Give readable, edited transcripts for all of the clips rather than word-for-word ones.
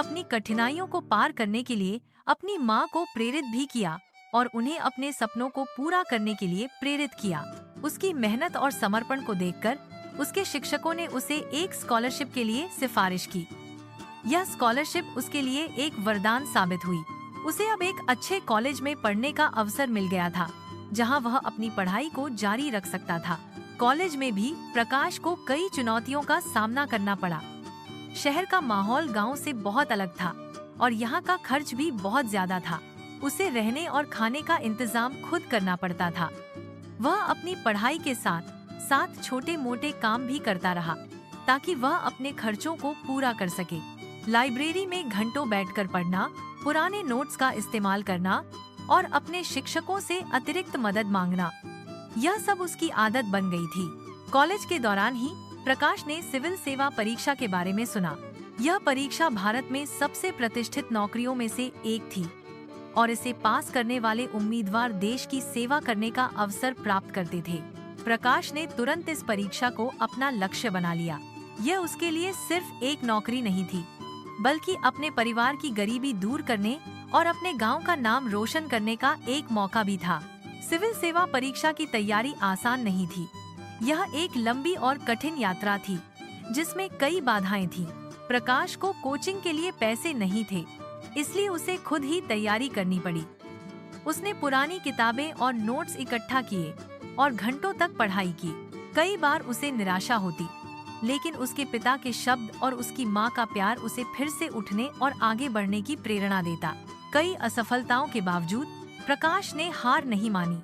अपनी कठिनाइयों को पार करने के लिए अपनी माँ को प्रेरित भी किया और उन्हें अपने सपनों को पूरा करने के लिए प्रेरित किया। उसकी मेहनत और समर्पण को देखकर उसके शिक्षकों ने उसे एक स्कॉलरशिप के लिए सिफारिश की। यह स्कॉलरशिप उसके लिए एक वरदान साबित हुई। उसे अब एक अच्छे कॉलेज में पढ़ने का अवसर मिल गया था, जहां वह अपनी पढ़ाई को जारी रख सकता था। कॉलेज में भी प्रकाश को कई चुनौतियों का सामना करना पड़ा। शहर का माहौल गांव से बहुत अलग था और यहाँ का खर्च भी बहुत ज्यादा था। उसे रहने और खाने का इंतजाम खुद करना पड़ता था। वह अपनी पढ़ाई के साथ साथ छोटे मोटे काम भी करता रहा ताकि वह अपने खर्चों को पूरा कर सके। लाइब्रेरी में घंटों बैठकर पढ़ना, पुराने नोट्स का इस्तेमाल करना और अपने शिक्षकों से अतिरिक्त मदद मांगना, यह सब उसकी आदत बन गई थी। कॉलेज के दौरान ही प्रकाश ने सिविल सेवा परीक्षा के बारे में सुना। यह परीक्षा भारत में सबसे प्रतिष्ठित नौकरियों में से एक थी और इसे पास करने वाले उम्मीदवार देश की सेवा करने का अवसर प्राप्त करते थे। प्रकाश ने तुरंत इस परीक्षा को अपना लक्ष्य बना लिया। यह उसके लिए सिर्फ एक नौकरी नहीं थी, बल्कि अपने परिवार की गरीबी दूर करने और अपने गांव का नाम रोशन करने का एक मौका भी था। सिविल सेवा परीक्षा की तैयारी आसान नहीं थी। यह एक लंबी और कठिन यात्रा थी, जिसमें कई बाधाएं थीं। प्रकाश को कोचिंग के लिए पैसे नहीं थे, इसलिए उसे खुद ही तैयारी करनी पड़ी। उसने पुरानी किताबें और नोट्स इकट्ठा किए और घंटों तक पढ़ाई की। कई बार उसे निराशा होती, लेकिन उसके पिता के शब्द और उसकी माँ का प्यार उसे फिर से उठने और आगे बढ़ने की प्रेरणा देता। कई असफलताओं के बावजूद प्रकाश ने हार नहीं मानी।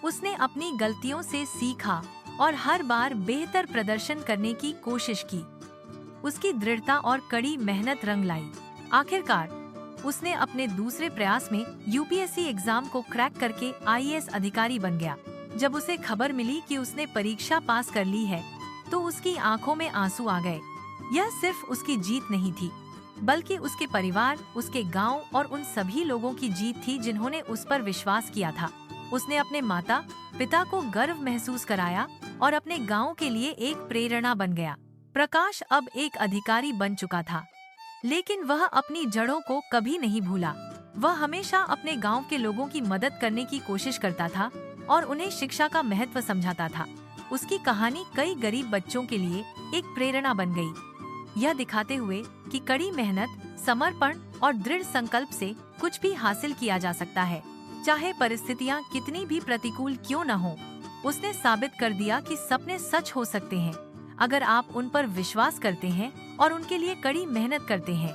उसने अपनी गलतियों से सीखा और हर बार बेहतर प्रदर्शन करने की कोशिश की। उसकी दृढ़ता और कड़ी मेहनत रंग लाई। आखिरकार उसने अपने दूसरे प्रयास में यूपीएससी एग्जाम को क्रैक करके आईएएस अधिकारी बन गया। जब उसे खबर मिली कि उसने परीक्षा पास कर ली है, तो उसकी आंखों में आंसू आ गए। यह सिर्फ उसकी जीत नहीं थी, बल्कि उसके परिवार, उसके गांव और उन सभी लोगों की जीत थी जिन्होंने उस पर विश्वास किया था। उसने अपने माता पिता को गर्व महसूस कराया और अपने गांव के लिए एक प्रेरणा बन गया। प्रकाश अब एक अधिकारी बन चुका था, लेकिन वह अपनी जड़ों को कभी नहीं भूला। वह हमेशा अपने गांव के लोगों की मदद करने की कोशिश करता था और उन्हें शिक्षा का महत्व समझाता था। उसकी कहानी कई गरीब बच्चों के लिए एक प्रेरणा बन गई, यह दिखाते हुए कि कड़ी मेहनत, समर्पण और दृढ़ संकल्प से कुछ भी हासिल किया जा सकता है, चाहे परिस्थितियां कितनी भी प्रतिकूल क्यों न हो। उसने साबित कर दिया कि सपने सच हो सकते हैं, अगर आप उन पर विश्वास करते हैं और उनके लिए कड़ी मेहनत करते हैं।